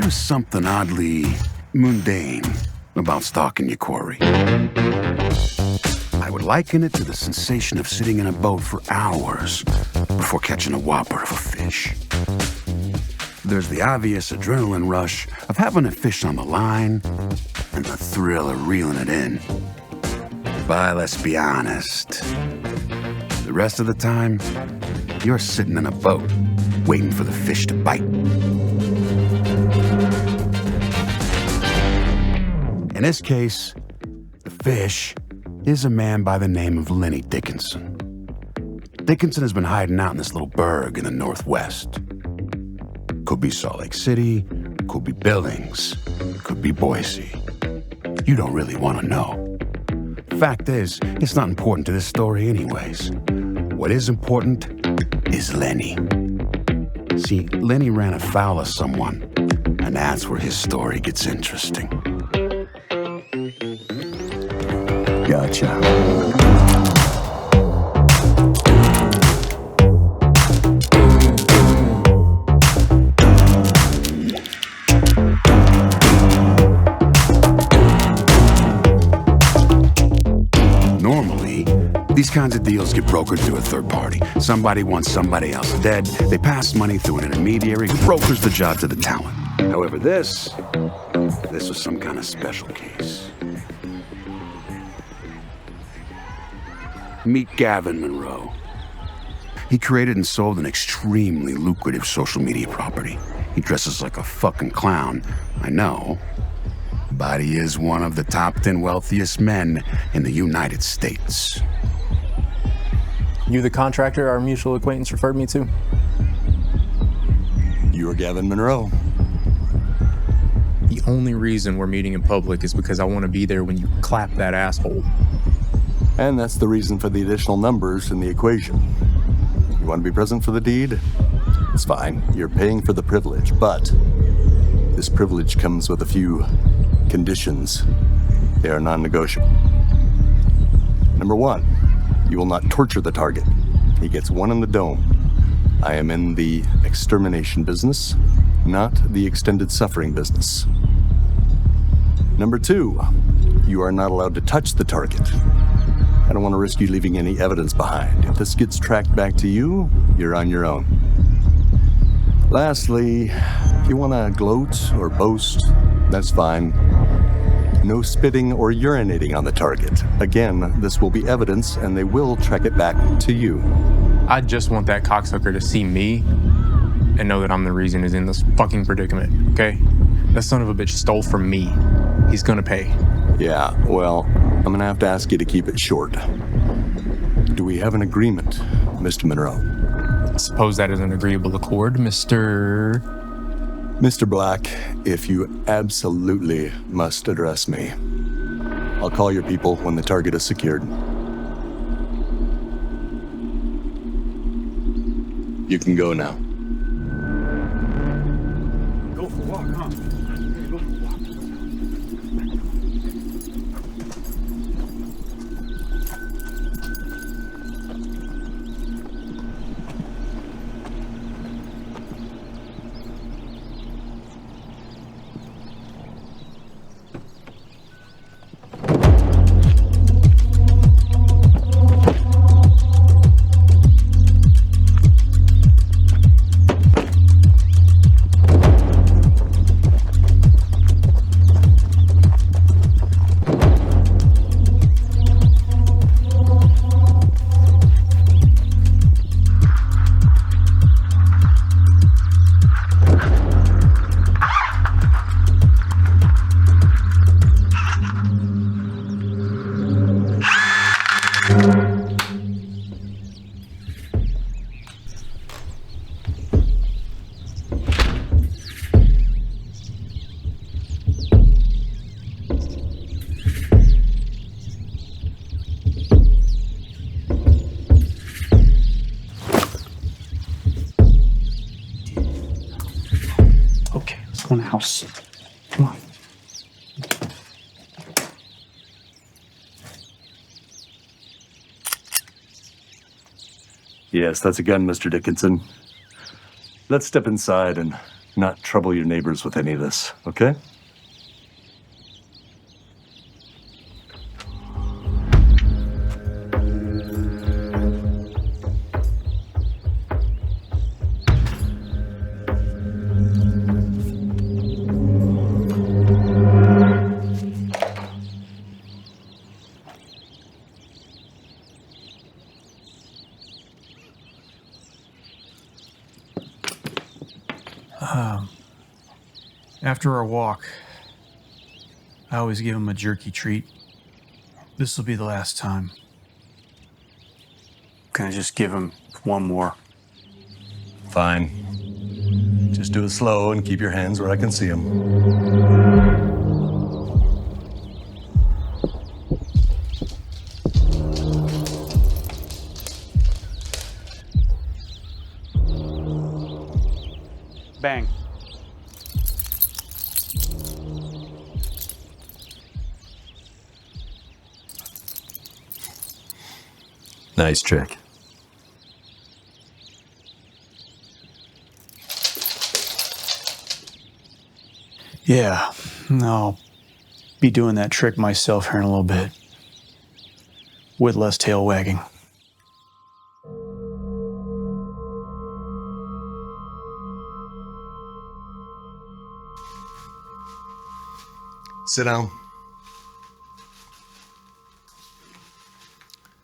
There's something oddly mundane about stalking you, Cory. I would liken it to the sensation of sitting in a boat for hours before catching a whopper of a fish. There's the obvious adrenaline rush of having a fish on the line and the thrill of reeling it in. But let's be honest, the rest of the time, you're sitting in a boat waiting for the fish to bite. In this case, the fish is a man by the name of Lenny Dickinson. Dickinson has been hiding out in this little burg in the Northwest. Could be Salt Lake City, could be Billings, could be Boise. You don't really want to know. Fact is, it's not important to this story anyways. What is important is Lenny. See, Lenny ran afoul of someone, and that's where his story gets interesting. Gotcha. Normally, these kinds of deals get brokered through a third party. Somebody wants somebody else dead. They pass money through an intermediary who brokers the job to the talent. However, this was some kind of special case. Meet Gavin Monroe. He created and sold an extremely lucrative social media property. He dresses like a fucking clown, I know, but he is one of the top 10 wealthiest men in the United States. You the contractor our mutual acquaintance referred me to? You are Gavin Monroe. The only reason we're meeting in public is because I want to be there when you clap that asshole. And that's the reason for the additional numbers in the equation. You want to be present for the deed? It's fine. You're paying for the privilege, but this privilege comes with a few conditions. They are non-negotiable. Number one, you will not torture the target. He gets one in the dome. I am in the extermination business, not the extended suffering business. Number two, you are not allowed to touch the target. I don't want to risk you leaving any evidence behind. If this gets tracked back to you, you're on your own. Lastly, if you want to gloat or boast, that's fine. No spitting or urinating on the target. Again, this will be evidence and they will track it back to you. I just want that cocksucker to see me and know that I'm the reason he's in this fucking predicament, okay? That son of a bitch stole from me. He's gonna pay. Yeah, well, I'm gonna have to ask you to keep it short. Do we have an agreement, Mr. Monroe? I suppose that is an agreeable accord, Mr. Black, if you absolutely must address me, I'll call your people when the target is secured. You can go now. Go for a walk, huh? Go for a walk. Go in the house. Come on. Yes, that's a gun, Mr. Dickinson. Let's step inside and not trouble your neighbors with any of this, okay? After our walk, I always give him a jerky treat. This will be the last time. Can I just give him one more? Fine. Just do it slow and keep your hands where I can see them. Bang. Nice trick. Yeah, I'll be doing that trick myself here in a little bit. With less tail wagging. Sit down.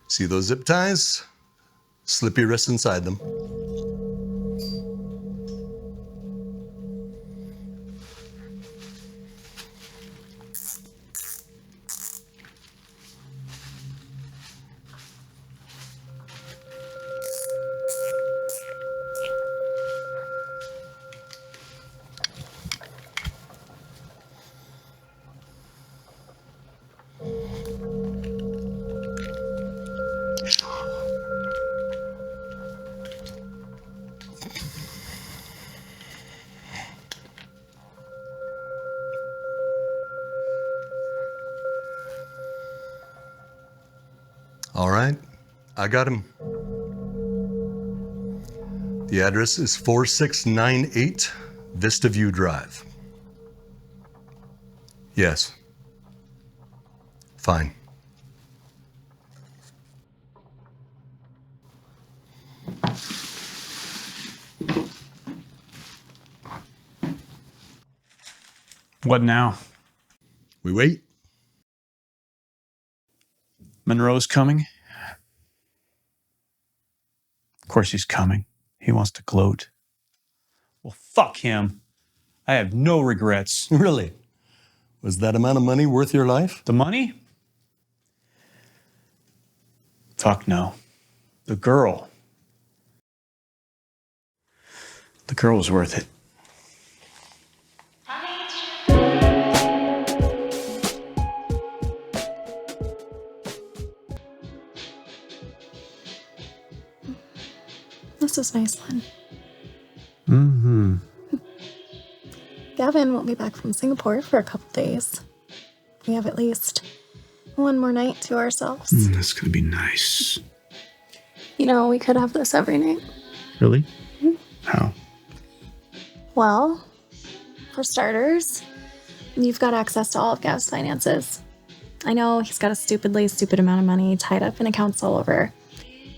See those zip ties? Slip your wrists inside them. All right, I got him. The address is 4698 Vista View Drive. Yes. Fine. What now? We wait. Monroe's coming? Of course he's coming. He wants to gloat. Well, fuck him. I have no regrets. Really? Was that amount of money worth your life? The money? Fuck no. The girl. The girl was worth it. This is nice, Len. Mm-hmm. Gavin won't be back from Singapore for a couple days. We have at least one more night to ourselves. That's gonna be nice. You know, we could have this every night. Really? How? Well, for starters, you've got access to all of Gav's finances. I know he's got a stupidly stupid amount of money tied up in accounts all over.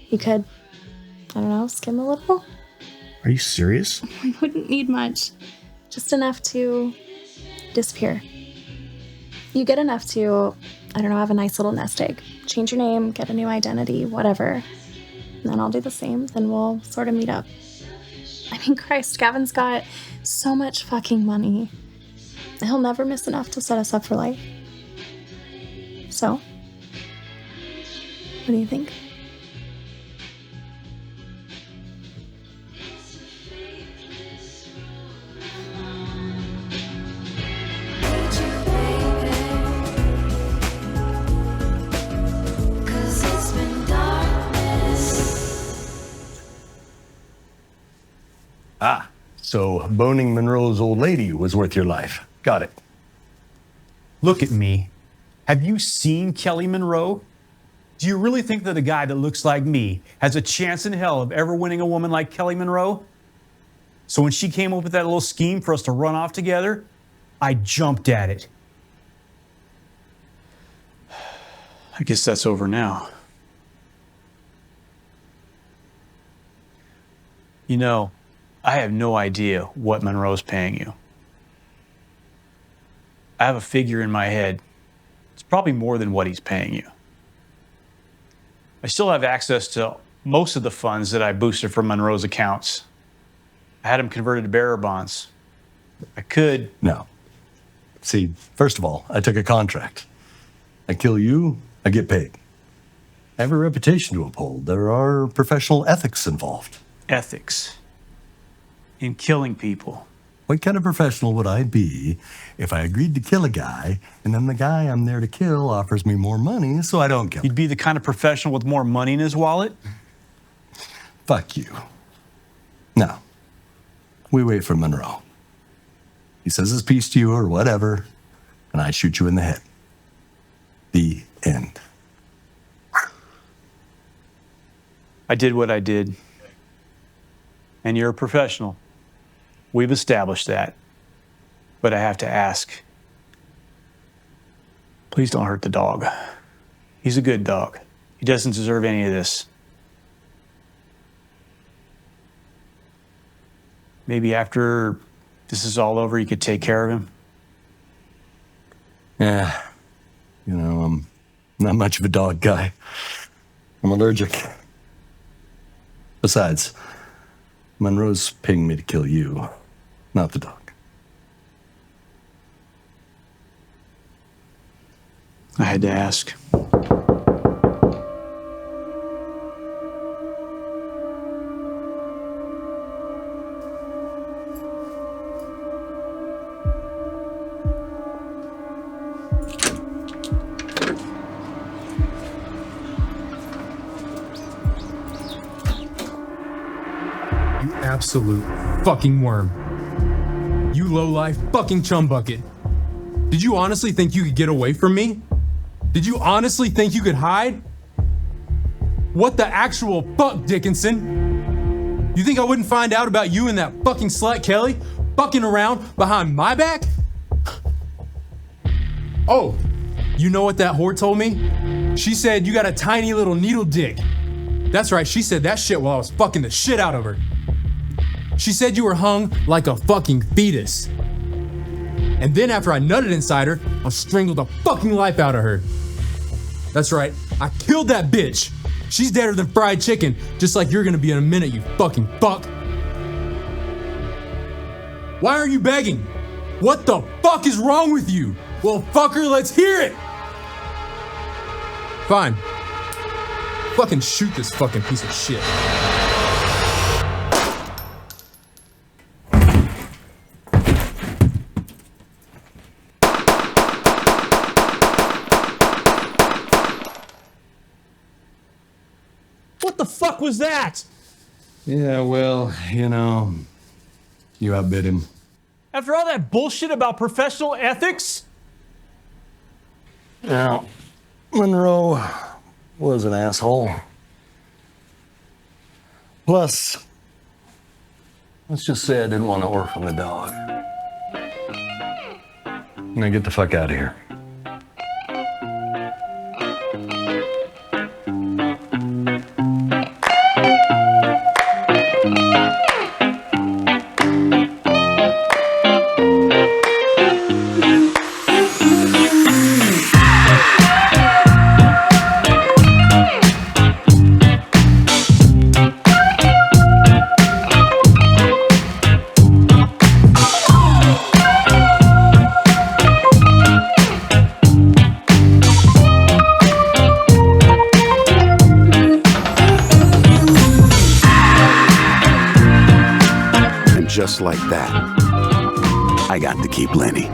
You could, I don't know, skim a little? Are you serious? We wouldn't need much. Just enough to disappear. You get enough to, I don't know, have a nice little nest egg. Change your name, get a new identity, whatever. And then I'll do the same. Then we'll sort of meet up. I mean, Christ, Gavin's got so much fucking money. He'll never miss enough to set us up for life. So, what do you think? Ah, so boning Monroe's old lady was worth your life. Got it. Look at me. Have you seen Kelly Monroe? Do you really think that a guy that looks like me has a chance in hell of ever winning a woman like Kelly Monroe? So when she came up with that little scheme for us to run off together, I jumped at it. I guess that's over now. You know, I have no idea what Monroe's paying you. I have a figure in my head. It's probably more than what he's paying you. I still have access to most of the funds that I boosted from Monroe's accounts. I had him converted to bearer bonds. I could. No. See, first of all, I took a contract. I kill you, I get paid. I have a reputation to uphold. There are professional ethics involved. Ethics in killing people. What kind of professional would I be if I agreed to kill a guy and then the guy I'm there to kill offers me more money so I don't kill him? You'd be the kind of professional with more money in his wallet? Fuck you. No. We wait for Monroe. He says his piece to you or whatever, and I shoot you in the head. The end. I did what I did. And you're a professional. We've established that. But I have to ask. Please don't hurt the dog. He's a good dog. He doesn't deserve any of this. Maybe after this is all over, you could take care of him. Yeah. You know, I'm not much of a dog guy. I'm allergic. Besides, Monroe's paying me to kill you, not the dog. I had to ask. Absolute fucking worm. You low-life fucking chum bucket. Did you honestly think you could get away from me? Did you honestly think you could hide? What the actual fuck, Dickinson? You think I wouldn't find out about you and that fucking slut Kelly fucking around behind my back? Oh, you know what that whore told me? She said you got a tiny little needle dick. That's right, she said that shit while I was fucking the shit out of her. She said you were hung like a fucking fetus. And then after I nutted inside her, I strangled the fucking life out of her. That's right, I killed that bitch. She's deader than fried chicken, just like you're gonna be in a minute, you fucking fuck. Why are you begging? What the fuck is wrong with you? Well, fucker, let's hear it. Fine. Fucking shoot this fucking piece of shit. What the fuck was that? Yeah, well, you know, you outbid him. After all that bullshit about professional ethics? Now, Monroe was an asshole. Plus, let's just say I didn't want to orphan the dog. Now get the fuck out of here. Just like that, I got to keep Lenny.